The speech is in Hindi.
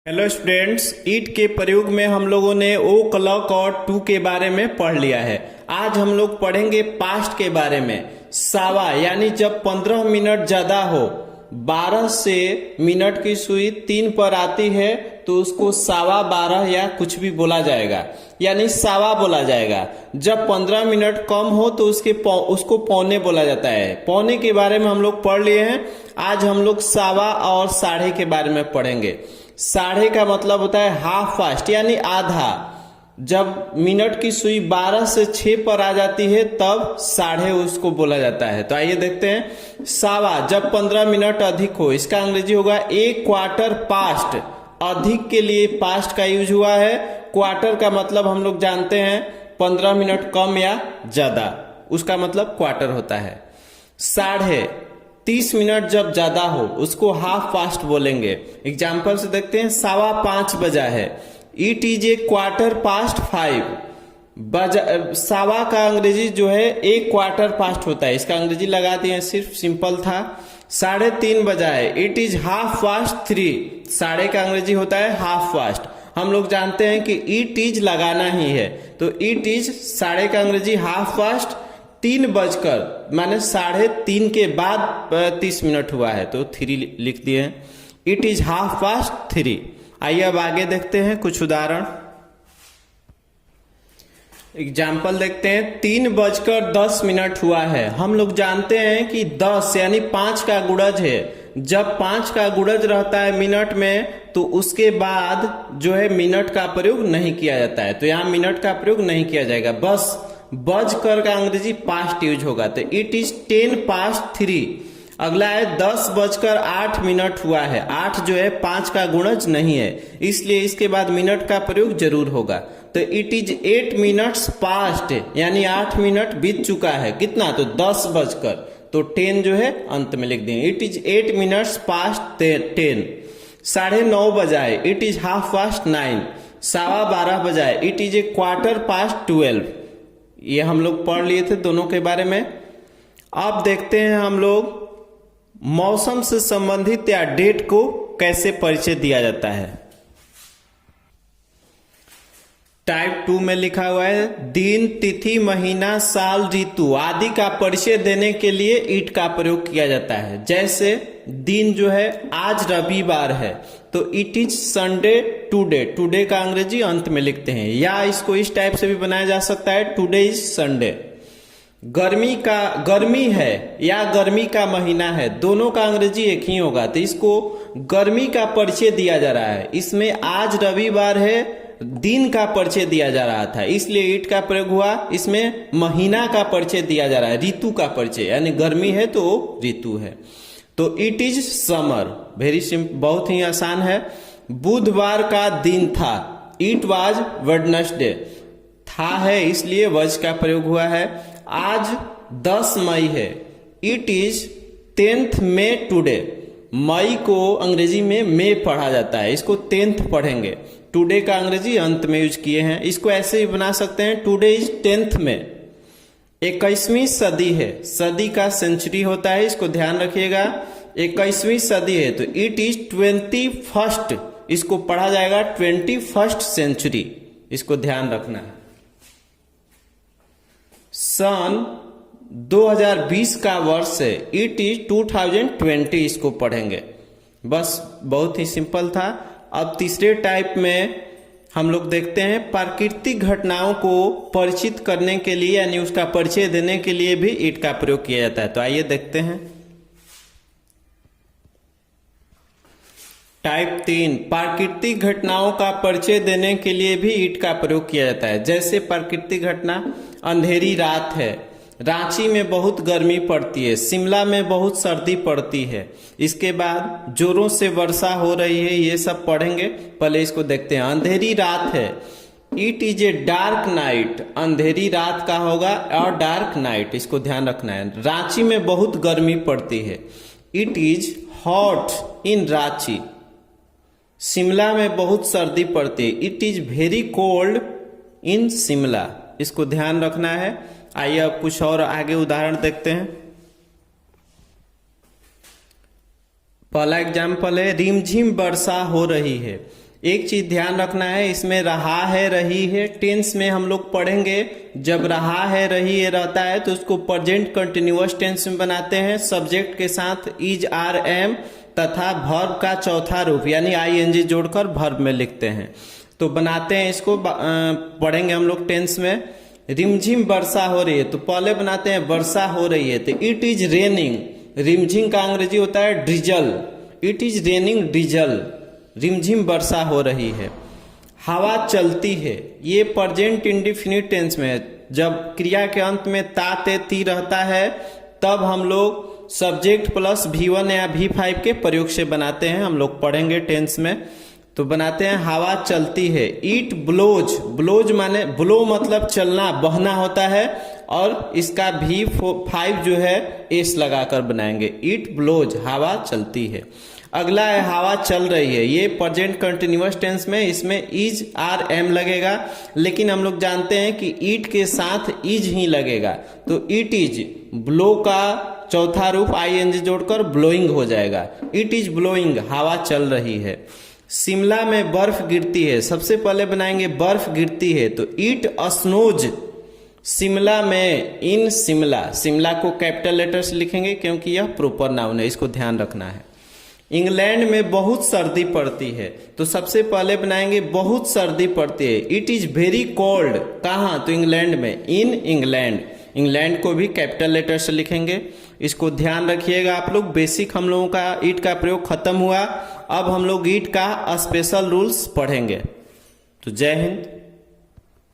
हेलो स्टूडेंट्स, ईट के प्रयोग में हम लोगों ने ओ क्लॉक और टू के बारे में पढ़ लिया है। आज हम लोग पढ़ेंगे पास्ट के बारे में। सावा यानी जब 15 मिनट ज्यादा हो, 12 से मिनट की सुई 3 पर आती है तो उसको सावा 12 या कुछ भी बोला जाएगा, यानी सावा बोला जाएगा। जब 15 मिनट कम हो तो उसको पौने बोला जाता है। पौने के बारे में हम लोग पढ़ लिए हैं। आज हम लोग सावा और साढ़े के बारे में पढ़ेंगे। साढ़े का मतलब होता है हाफ फास्ट, यानी आधा। जब मिनट की सुई 12 से 6 पर आ जाती है तब साढ़े उसको बोला जाता है। तो आइए देखते हैं। सावा जब 15 मिनट अधिक हो, इसका अंग्रेजी होगा एक क्वार्टर पास्ट। अधिक के लिए पास्ट का यूज हुआ है। क्वार्टर का मतलब हम लोग जानते हैं 15 मिनट कम या ज्यादा, उसका मतलब क्वार्टर होता है। साढ़े 30 मिनट जब ज्यादा हो उसको हाफ फास्ट बोलेंगे। एग्जाम्पल से देखते हैं। 5:15 बजा है, it is A quarter past 5। सावा का अंग्रेजी जो है एक क्वार्टर पास्ट होता है, इसका अंग्रेजी लगा दिए, सिर्फ सिंपल था। 3:30 बजा है, इट इज हाफ फास्ट 3। साढ़े का अंग्रेजी होता है हाफ फास्ट। हम लोग जानते हैं कि इट इज लगाना ही है, तो इट इज साढ़े का अंग्रेजी हाफ फास्ट। 3 बजकर माने 3:30 के बाद 30 मिनट हुआ है तो 3 लिख दिए। It is half past 3। आइए अब आगे देखते हैं कुछ उदाहरण। एग्जाम्पल देखते हैं। 3:10 हुआ है। हम लोग जानते हैं कि 10 यानी 5 का गुणज है। जब 5 का गुणज रहता है मिनट में तो उसके बाद जो है मिनट का प्रयोग नहीं किया जाता है, तो यहाँ मिनट का प्रयोग नहीं किया जाएगा। बस बज कर का अंग्रेजी पास्ट यूज होगा, तो इट इज 10:03। अगला है 10:08 हुआ है। 8 जो है 5 का गुणज नहीं है, इसलिए इसके बाद मिनट का प्रयोग जरूर होगा। तो इट इज 8 मिनट्स पास्ट, यानी 8 मिनट बीत चुका है। कितना? तो 10 बजकर, तो 10 जो है अंत में लिख देंगे। It is 8 minutes past 10। 9:30 बजा है, इट इज हाफ पास्ट 9। 12:15 बजा है, it is A quarter past 12। ये हम लोग पढ़ लिए थे दोनों के बारे में। अब देखते हैं हम लोग मौसम से संबंधित या डेट को कैसे परिचय दिया जाता है। टाइप 2 में लिखा हुआ है दिन, तिथि, महीना, साल, ऋतु आदि का परिचय देने के लिए ईट का प्रयोग किया जाता है। जैसे दिन जो है आज रविवार है तो it is Sunday today. Today का अंग्रेजी अंत में लिखते हैं, या इसको इस टाइप से भी बनाया जा सकता है टुडे इज संडे। गर्मी है या गर्मी का महीना है, दोनों का अंग्रेजी एक ही होगा, तो इसको गर्मी का परिचय दिया जा रहा है। इसमें आज रविवार है, दिन का परिचय दिया जा रहा था, इसलिए इट का प्रयोग हुआ। इसमें महीना का परिचय दिया जा रहा है, ऋतु का परिचय, यानी गर्मी है तो ऋतु है। तो it is summer. Very simple, बहुत ही आसान है। बुधवार का दिन था, इट वाज वेडनेसडे। था है इसलिए वज का प्रयोग हुआ है। आज 10 मई है, it is 10th May today. मई को अंग्रेजी में पढ़ा जाता है, इसको 10th पढ़ेंगे। टुडे का अंग्रेजी अंत में यूज किए हैं। इसको ऐसे ही बना सकते हैं, टुडे इज 10th में। 21वीं सदी है, सदी का सेंचुरी होता है, इसको ध्यान रखिएगा। 21वीं सदी है तो इट इज 21st, इसको पढ़ा जाएगा 21st सेंचुरी, इसको ध्यान रखना है। सन 2020 का वर्ष है, इट इज 2020, इसको पढ़ेंगे। बस बहुत ही सिंपल था। अब तीसरे टाइप में हम लोग देखते हैं प्राकृतिक घटनाओं को परिचित करने के लिए, यानी उसका परिचय देने के लिए भी ईट का प्रयोग किया जाता है। तो आइए देखते हैं। टाइप 3 प्राकृतिक घटनाओं का परिचय देने के लिए भी ईट का प्रयोग किया जाता है। जैसे प्राकृतिक घटना, अंधेरी रात है, रांची में बहुत गर्मी पड़ती है, शिमला में बहुत सर्दी पड़ती है, इसके बाद जोरों से वर्षा हो रही है, ये सब पढ़ेंगे। पहले इसको देखते हैं। अंधेरी रात है, it is a dark night. अंधेरी रात का होगा और डार्क नाइट, इसको ध्यान रखना है। रांची में बहुत गर्मी पड़ती है, it is hot in Ranchi. Shimla में बहुत सर्दी पड़ती है, it is very cold in Shimla, इसको ध्यान रखना है। आइए अब कुछ और आगे उदाहरण देखते हैं। पहला एग्जाम्पल है रिमझिम वर्षा हो रही है, एक चीज ध्यान रखना है, इसमें रहा है रही है टेंस में हम लोग पढ़ेंगे। जब रहा है रही है रहता है तो उसको प्रेजेंट कंटिन्यूअस टेंस में बनाते हैं, सब्जेक्ट के साथ इज आर एम तथा वर्ब का चौथा रूप यानी आईएनजी जोड़कर वर्ब में लिखते हैं। तो बनाते हैं इसको, पढ़ेंगे हम लोग टेंस में। रिमझिम वर्षा हो रही है तो पहले बनाते हैं वर्षा हो रही है तो इट इज रेनिंग। रिमझिम का अंग्रेजी होता है drizzle, it is raining drizzle, रिमझिम वर्षा हो रही है। हवा चलती है, ये प्रेजेंट इंडेफिनिट टेंस में है। जब क्रिया के अंत में ता ते ती रहता है तब हम लोग सब्जेक्ट प्लस V1 या V5 के प्रयोग से बनाते हैं, हम लोग पढ़ेंगे टेंस में। तो बनाते हैं हवा चलती है। इट ब्लोज, ब्लोज माने ब्लो मतलब चलना बहना होता है और इसका V5 जो है एस लगाकर बनाएंगे। इट ब्लोज, हवा चलती है। अगला है हवा चल रही है, ये प्रेजेंट कंटिन्यूअस टेंस में, इसमें इज आर एम लगेगा, लेकिन हम लोग जानते हैं कि इट के साथ इज ही लगेगा तो इट इज ब्लो का चौथा रूप आईएनजी जोड़कर ब्लोइंग हो जाएगा। इट इज ब्लोइंग, हवा चल रही है। शिमला में बर्फ गिरती है, सबसे पहले बनाएंगे बर्फ गिरती है तो इट स्नोज शिमला में इन शिमला। शिमला को कैपिटल लेटर से लिखेंगे क्योंकि यह प्रॉपर नाउन है, इसको ध्यान रखना है। इंग्लैंड में बहुत सर्दी पड़ती है तो सबसे पहले बनाएंगे बहुत सर्दी पड़ती है। इट इज वेरी कोल्ड, कहाँ? तो इंग्लैंड में, इन इंग्लैंड। इंग्लैंड को भी कैपिटल लेटर से लिखेंगे, इसको ध्यान रखिएगा आप लोग। बेसिक हम लोगों का ईट का प्रयोग खत्म हुआ, अब हम लोग ईट का स्पेशल रूल्स पढ़ेंगे। तो जय हिंद।